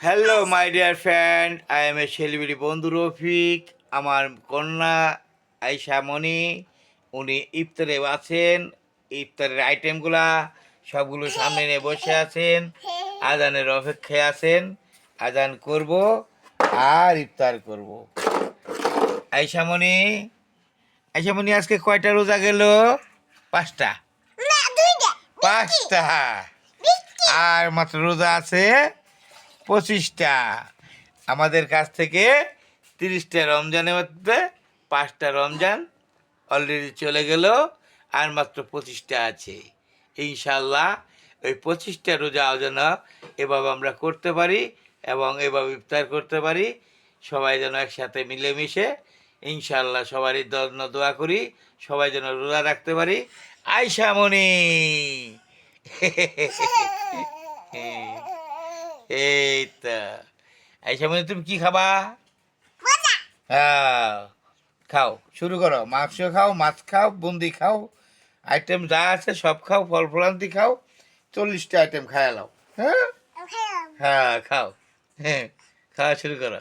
Hello my dear friend, I M A celebrity বন্ধু রফিক। আমার কন্যা আয়শা মনি, উনি ইফতারে আছেন। ইফতারের আইটেমগুলা সবগুলো সামনে নিয়ে বসে আছেন, আজানের অপেক্ষায় আছেন। আজান করব আর ইফতার করব। আয়শা মনি, আয়শা মনি আজকে কয়টা রোজা গেল? 5টা। 5টা। আর মাত্র রোজা আছে 25টা। আমাদের কাছ থেকে 30টা রমজানের মধ্যে 5টা রমজান অলরেডি চলে গেল, আর মাত্র 25টা আছে। ইনশাল্লাহ ওই 25টা রোজাও যেন এভাবে আমরা করতে পারি এবং এভাবে ইফতার করতে পারি। সবাই যেন একসাথে মিলেমিশে ইনশাল্লাহ সবারই জন্য দোয়া করি, সবাই যেন রোজা রাখতে পারি। আয়শা মনি এই তো। আয়শা মনি, তুমি কি খাবা? হ্যাঁ, খাও, শুরু করো। মাংস খাও, মাছ খাও, বুন্দি খাও, আইটেম যা আছে সব খাও, ফল ফলান্তি খাও। 40টা আইটেম খায় নাও। হ্যাঁ হ্যাঁ, খাও। হ্যাঁ, খাওয়া শুরু করো।